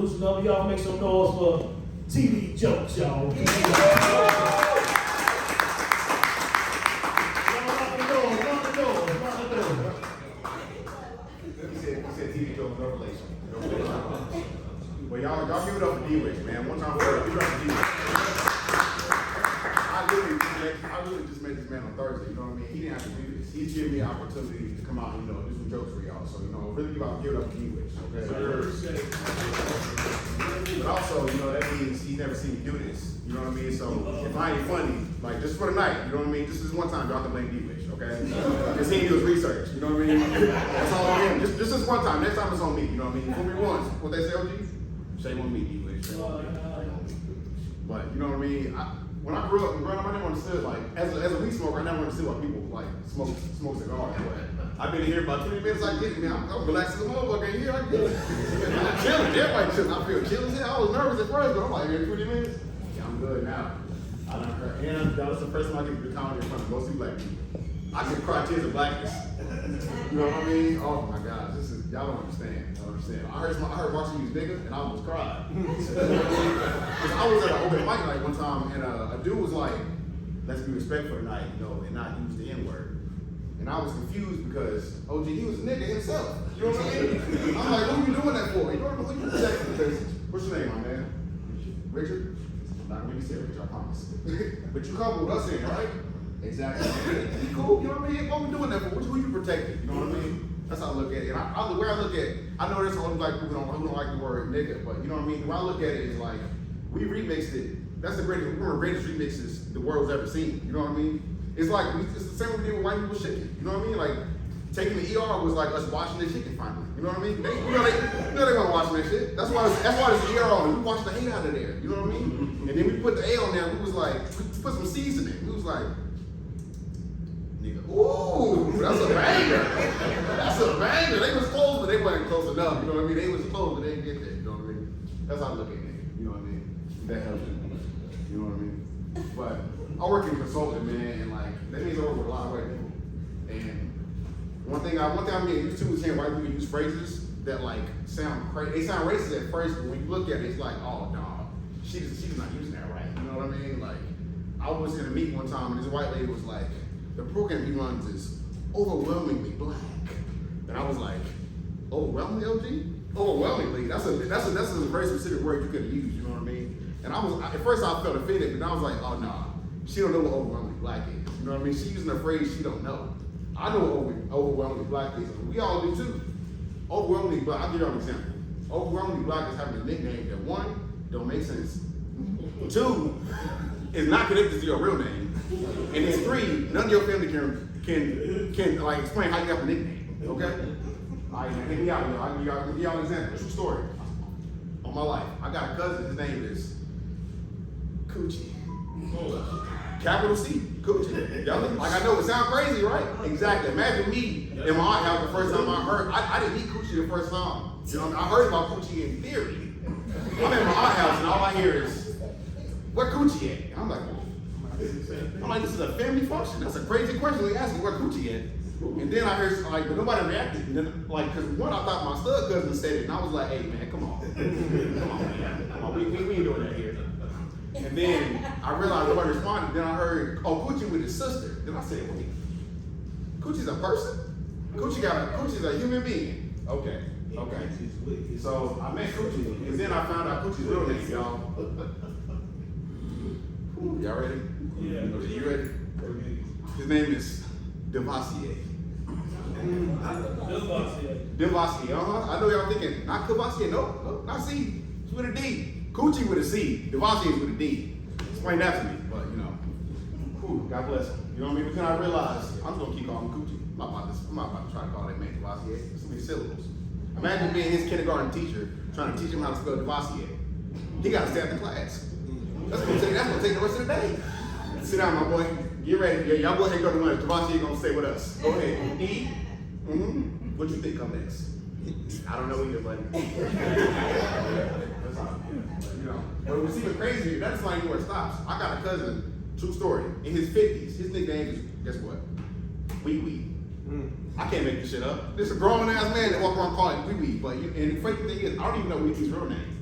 loosen up. Y'all make some noise for TV jokes, y'all. Y'all lock the door. He said TV jokes, no relation. Well, y'all give it up for D-Wix, man. One time for give it up for D-Wix. I literally just met this man on Thursday, you know what I mean? He didn't have to do this. He's giving me an opportunity to come out and, do some jokes for y'all. So, really give it up for D-Wix, okay? But also, that means he's never seen me do this, you know what I mean? So, if I ain't funny, like, just for the night, you know what I mean? Just this one time, y'all can blame D-Wix, okay? Because he didn't do his research, you know what I mean? That's all on him. Just this one time. Next time it's on me, you know what I mean? Fool me once. What they say, OG? Shame on me, D-Wix. Shame on me. But, you know what I mean? When I grew up, I never understood, like, as a weed smoker, I never understood why people, like, smoke cigars. But I've been here about 20 minutes, I get it, man. I'm relaxing the motherfucker in here, I get it. I'm chilling, everybody chilling. I feel chill as hell. I was nervous at first, but I'm like, here 20 minutes? Yeah, I'm good now. I done heard, and that was the first time I get to comedy in front of mostly black people. I can cry tears of blackness. You know what I mean? Oh my gosh, y'all don't understand. I heard watching these niggas and I almost cried. Because I was at an open mic night one time and a dude was like, let's be respectful tonight, and not use the N-word. And I was confused because OG, he was a nigga himself. You know what I mean? I'm like, what are you doing that for? You know what I mean? Because, what's your name, my man? Richard? I'm not gonna say Richard, I promise. But you come with us in, right? Exactly. He cool, you know what I mean? What we doing that for? Who you protecting? You know what I mean? That's how I look at it. And the way I look at it, I know there's only black people who don't like the word nigga, but you know what I mean? The way I look at it is like, we remixed it. That's one of the greatest remixes the world's ever seen. You know what I mean? It's like, it's the same way we did with white people chicken. You know what I mean? Like, taking the ER was like us washing the chicken finally. You know what I mean? They weren't washing that shit. That's why there's ER on it. We washed the hate out of there. You know what I mean? And then we put the A on there. We was like, we put some seasoning. We was like, nigga, ooh, that's a banger. That's a banger. They was close, but they wasn't close enough. You know what I mean? They was close, but they didn't get there. You know what I mean? That's how I look at it. You know what I mean? That helps you. You know what I mean? But I work in consulting, man, and like that means I work with a lot of white people. And one thing I'm getting used to is hearing white people use phrases that like sound crazy. They sound racist at first, but when you look at it, it's like, oh no, she's not using that right. You know what I mean? Like I was in a meeting one time, and this white lady was like, the program he runs is overwhelmingly black, and I was like, overwhelmingly, OG? Overwhelmingly. That's a very specific word you could use. You know what I mean? And at first I felt offended, but I was like, oh no, she don't know what overwhelmingly black is. You know what I mean? She's using a phrase she don't know. I know what overwhelmingly black is. We all do too. Overwhelmingly black, I'll give you an example. Overwhelmingly black is having a nickname that one, don't make sense. Two, is not connected to your real name. And then three, none of your family can like explain how you got the nickname. Okay? All right, now, hear me out. I'll give y'all an example. True story. On my life, I got a cousin. His name is Coochie. Capital C, Coochie. Y'all like I know it sounds crazy, right? Exactly. Imagine me in my aunt house the first time I heard. I didn't meet Coochie the first time. You know, I heard about Coochie in theory. I'm in my aunt house and all I hear is, "Where Coochie at?" And I'm like, this is a family function. That's a crazy question. They asked me where Coochie at. And then I heard like, but nobody reacted. And then, like, cause one, I thought my stud cousin said it, and I was like, hey man, come on, we ain't doing that here. And then I realized nobody responded. Then I heard, oh, Coochie with his sister. Then I said, wait, Coochie's a person? Coochie's a human being. Okay. So I met Coochie, and then I found out Coochie's real name, y'all. Y'all ready? Yeah. You ready? His name is Devassier. Devassier, I know y'all thinking, not Cavassier, no, not C. It's with a D. Coochie with a C. Devassier is with a D. Explain that to me, but God bless him. You know what I mean? But then I realized I'm just gonna keep calling him Coochie. I'm not about to try to call that man Devassier. It's too many syllables. Imagine being his kindergarten teacher trying to teach him how to spell Devassier. He gotta stay after class. That's gonna take the rest of the day. Sit down, my boy. Get ready. Yeah, y'all go ahead and go to lunch. Devassier gonna stay with us. Go ahead. Eat. What you think come next? I don't know either, buddy. But what's even crazier, that's not even where it stops. I got a cousin, true story, in his 50s. His nickname is, guess what? Wee Wee. I can't make this shit up. There's a grown ass man that walk around calling Wee Wee. But and the funny thing is, I don't even know Wee Wee's real name.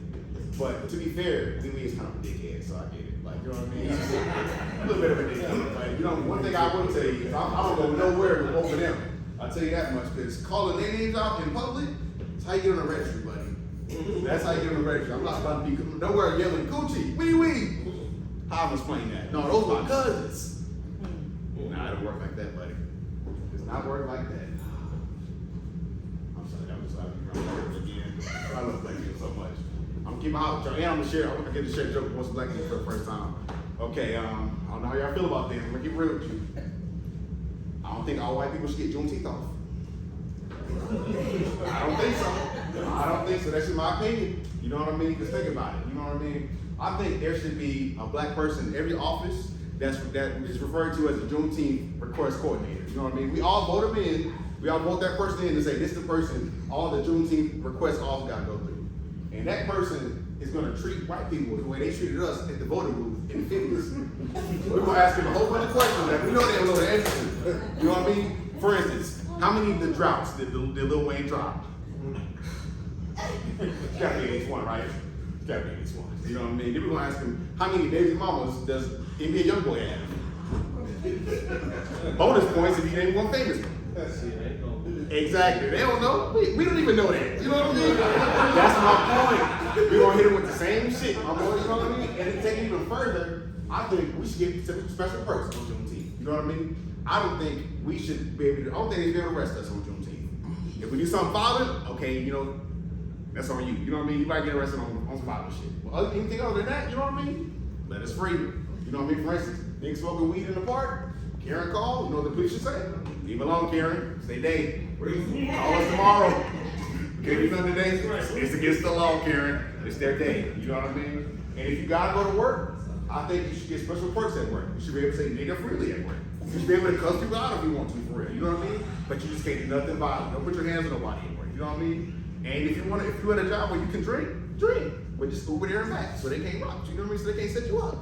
But to be fair, Lee is kind of a dickhead, so I get it. Like, you know what I mean? He's just a little bit of a dickhead. Like, you know, one thing I will tell you is I don't go nowhere with both of them. I'll tell you that much, because calling their names out in public, that's how you get on the registry, buddy. That's how you get on the registry. I'm not about to be nowhere yelling, Gucci, wee wee. How I'm explaining that? No, those are my cousins. Nah, it don't work like that, buddy. It does not work like that. I'm sorry, that was again. I love black people so much. I'm keeping out with y'all, and I'm gonna share. I want to get to share a joke once black people for the first time. Okay, I don't know how y'all feel about this. I'm gonna get real with you. I don't think all white people should get Juneteenth off. I don't think so. I don't think so. That's in my opinion. You know what I mean? Just think about it. You know what I mean? I think there should be a black person in every office that is referred to as a Juneteenth request coordinator. You know what I mean? We all vote them in. We all vote that person in and say, this is the person all the Juneteenth requests all got to go through. And that person is going to treat white people the way they treated us at the voting booth in the 50s. We're going to ask them a whole bunch of questions that we know they don't know the answer to. You know what I mean? For instance, how many of the droughts did Lil Wayne drop? It's got to be at least one, right? It's got to be at least one. You know what I mean? Then we're going to ask them, how many baby mamas does NBA Youngboy have? Bonus points if he ain't one famous one. Exactly. They don't know. We don't even know that. You know what I mean? That's my point. We're going to hit him with the same shit. My boy, you know what I mean? And to take it even further, I think we should get special perks on Juneteenth. You know what I mean? I don't think we should be able to, I don't think they should be able to arrest us on Juneteenth. If we do something violent, okay, you know, that's on you. You know what I mean? You might get arrested on some violent shit. Well, anything other than that, you know what I mean? Let us free. You know what I mean? For instance, niggas smoking weed in the park. Karen called, you know what the police should say? Leave alone, Karen. Stay day. Call us tomorrow. Can't do nothing today. It's against the law, Karen. It's their day. You know what I mean? And if you gotta go to work, I think you should get special perks at work. You should be able to say nigga freely at work. You should be able to cuss people out if you want to, for real. You know what I mean? But you just can't do nothing violent. Don't put your hands on nobody at work. You know what I mean? And if you at a job where you can drink. But just Uber there and back, so they can't rob you. You know what I mean? So they can't set you up.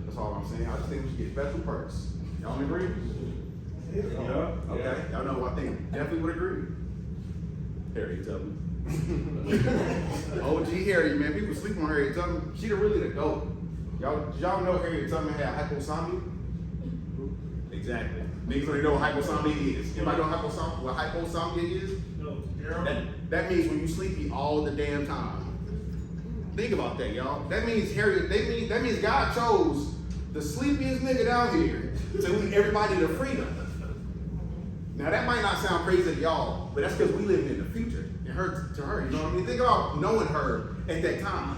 That's all I'm saying. I just think we should get special perks. Y'all agree? Yeah. Okay. Y'all know I think definitely would agree. Harriett Tubman. OG Harriett, man. People sleep on Harriett Tubman. She really the GOAT. Y'all know Harriett Tubman had hypothermia? Exactly. Niggas don't know what hypothermia is. Anybody know what hypothermia is? No. That means when you sleepy all the damn time. Think about that, y'all. That means that means God chose the sleepiest nigga down here to lead everybody to freedom. Now that might not sound crazy to y'all, but that's because we living in the future. And to her, you know what I mean? Think about knowing her at that time.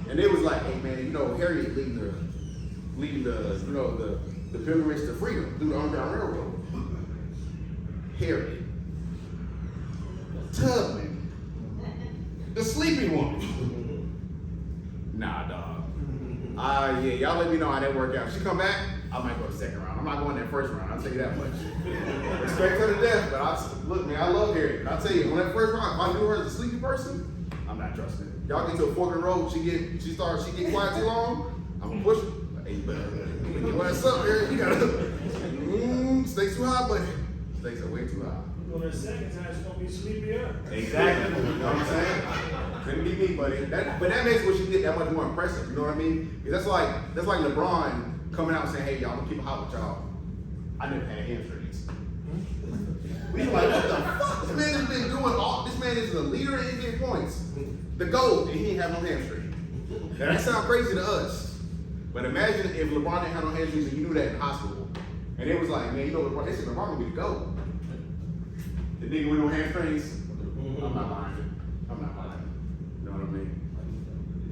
And it was like, hey man, you know, Harriett leading the pilgrimage to freedom through the Underground Railroad. Harriett Tubman, the sleepy woman. Nah, dog. Yeah, y'all let me know how that worked out. If she come back, I might go to the second round. I'm not going that first round, I'll tell you that much. Respect her to death, but look, man, I love Harriett. I'll tell you, on that first round, if I knew her as a sleepy person, I'm not trusting her. Y'all get to a fork in the road, she get quiet too long, I'm gonna push her. Hey, what's up, Harriett? You gotta, stakes too high, buddy. Stakes are way too high. Well, the second time it's gonna be sleepier. Exactly. You know what I'm saying? Couldn't be me, buddy. But that makes what she did that much more impressive. You know what I mean? That's like LeBron coming out and saying, "Hey, y'all, I'm gonna keep it hot with y'all. I never had hamstrings." We like, what the fuck? This man has been doing all. This man is the leader in NBA points, the GOAT, and he ain't have no hamstring. Now that sounds crazy to us, but imagine if LeBron didn't have no hamstrings and you knew that in hospital, and it was like, man, you know, LeBron. They said LeBron gonna be the GOAT. The nigga with no hamstrings, I'm not lying. You know what I mean?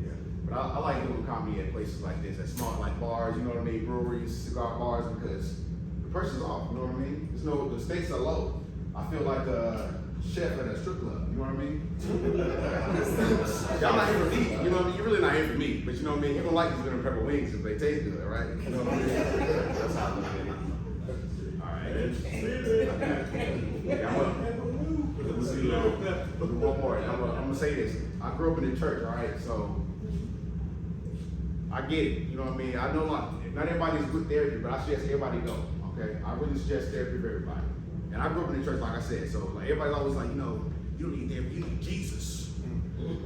Yeah. But I like doing comedy at places like this, at small like bars, you know what I mean? Breweries, cigar bars, because the pressure's off, you know what I mean? The stakes are low. I feel like a chef at a strip club, you know what I mean? Y'all not here for me, you know what I mean? You're really not here for me, but you know what I mean? You don't like these lemon pepper wings if they taste good, right? You know what I mean? That's how I look at it. Let's see, one more. I'm gonna say this. I grew up in the church, all right? So I get it. You know what I mean? I know not everybody's good therapy, but I suggest everybody go. Okay? I really suggest therapy for everybody. And I grew up in the church, like I said. So like everybody's always like, you know, you don't need therapy, you need Jesus.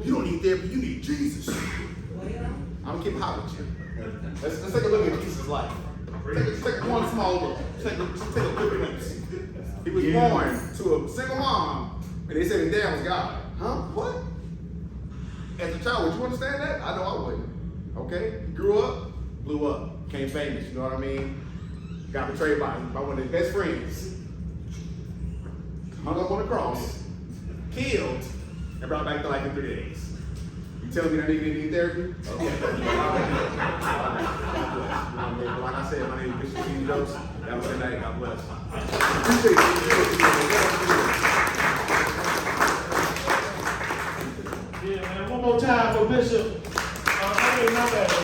You don't need therapy, you need Jesus. I'm gonna keep it hot with you. Let's take a look at Jesus' life. Take one small look. Take a quick glimpse. He was born to a single mom, and they said his dad was God. Huh? What? As a child, would you understand that? I know I wouldn't. Okay? He grew up, blew up, became famous, you know what I mean? Got betrayed by one of his best friends. Hung up on the cross, killed, and brought back to life in 3 days. You telling me that nigga didn't need therapy? Okay. Like I said, my name is Bishop Steve Jokes. That was good night. God bless. Appreciate Yeah, man. One more time for Bishop.